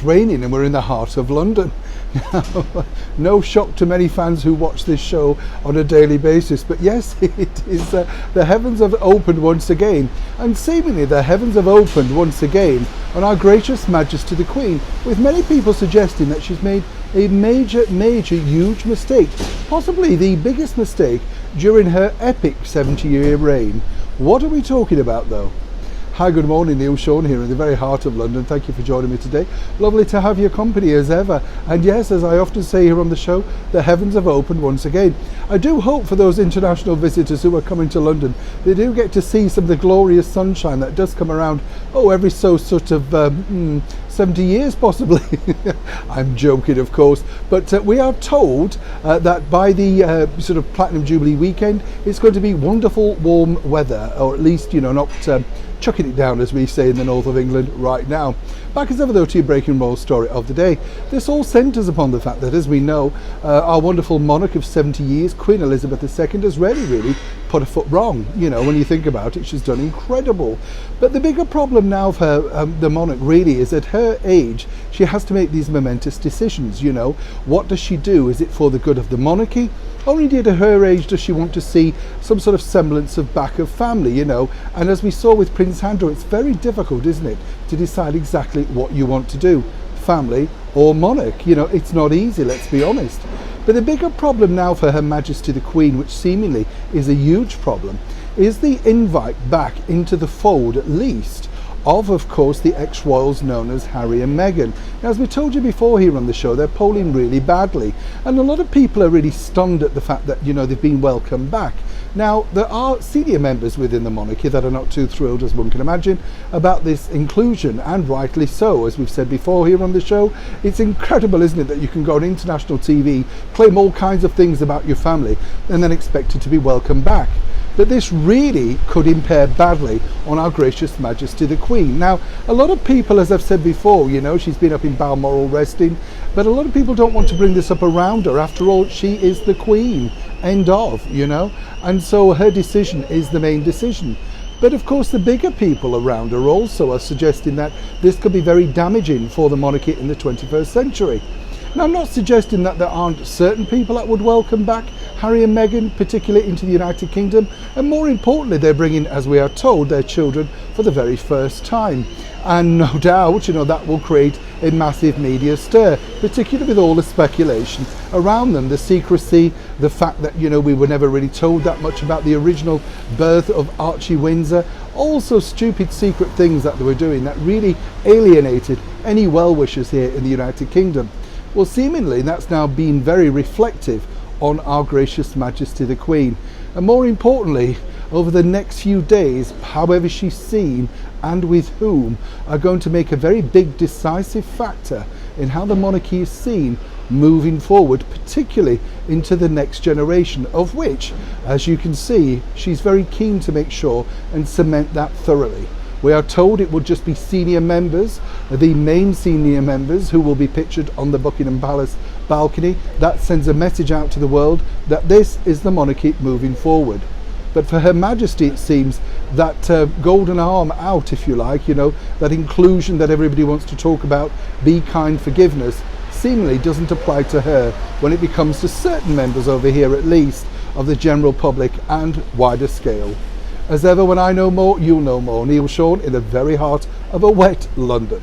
raining and we're in the heart of London. No shock to many fans who watch this show on a daily basis, but yes, it is the heavens have opened once again, and seemingly the heavens have opened once again on our gracious Majesty the Queen, with many people suggesting that she's made a major huge mistake, possibly the biggest mistake during her epic 70-year reign. What are we talking about though? Hi, good morning, Neil Sean here in the very heart of London. Thank you for joining me today. Lovely to have your company as ever. And yes, as I often say here on the show, the heavens have opened once again. I do hope for those international visitors who are coming to London, they do get to see some of the glorious sunshine that does come around, every so sort of 70 years possibly. I'm joking, of course, but we are told that by the sort of Platinum Jubilee weekend, it's going to be wonderful warm weather, or at least, not chucking it down, as we say in the north of England right now. Back as ever though to your breaking roll story of the day. This all centres upon the fact that, as we know, our wonderful monarch of 70 years, Queen Elizabeth II, has really put a foot wrong. When you think about it, she's done incredible. But the bigger problem now for the monarch really is at her age, she has to make these momentous decisions. What does she do? Is it for the good of the monarchy? Or indeed at her age does she want to see some sort of semblance of back of family, And as we saw with Prince Andrew, it's very difficult, isn't it, to decide exactly what you want to do, family or monarch. It's not easy, let's be honest. But the bigger problem now for Her Majesty the Queen, which seemingly is a huge problem, is the invite back into the fold, at least, of course, the ex-royals known as Harry and Meghan. Now, as we told you before here on the show, they're polling really badly, and a lot of people are really stunned at the fact that, they've been welcomed back. Now, there are senior members within the monarchy that are not too thrilled, as one can imagine, about this inclusion, and rightly so. As we've said before here on the show, it's incredible, isn't it, that you can go on international TV, claim all kinds of things about your family, and then expect it to be welcomed back. But this really could impair badly on our gracious Majesty the Queen. Now, a lot of people, as I've said before, she's been up in Balmoral resting, but a lot of people don't want to bring this up around her. After all, she is the Queen, end of, and so her decision is the main decision. But of course, the bigger people around her also are suggesting that this could be very damaging for the monarchy in the 21st century. Now, I'm not suggesting that there aren't certain people that would welcome back Harry and Meghan, particularly into the United Kingdom, and more importantly, they're bringing, as we are told, their children for the very first time. And no doubt, that will create a massive media stir, particularly with all the speculation around them, the secrecy, the fact that, we were never really told that much about the original birth of Archie Windsor, also stupid secret things that they were doing that really alienated any well-wishers here in the United Kingdom. Well, seemingly that's now been very reflective on our gracious Majesty the Queen. And more importantly, over the next few days, however she's seen and with whom, are going to make a very big decisive factor in how the monarchy is seen moving forward, particularly into the next generation, of which, as you can see, she's very keen to make sure and cement that thoroughly. We are told it will just be senior members, the main senior members, who will be pictured on the Buckingham Palace balcony. That sends a message out to the world that this is the monarchy moving forward. But for Her Majesty, it seems that golden arm out, if you like, that inclusion that everybody wants to talk about, be kind, forgiveness, seemingly doesn't apply to her when it comes to certain members over here, at least, of the general public and wider scale. As ever, when I know more, you'll know more. Neil Sean in the very heart of a wet London.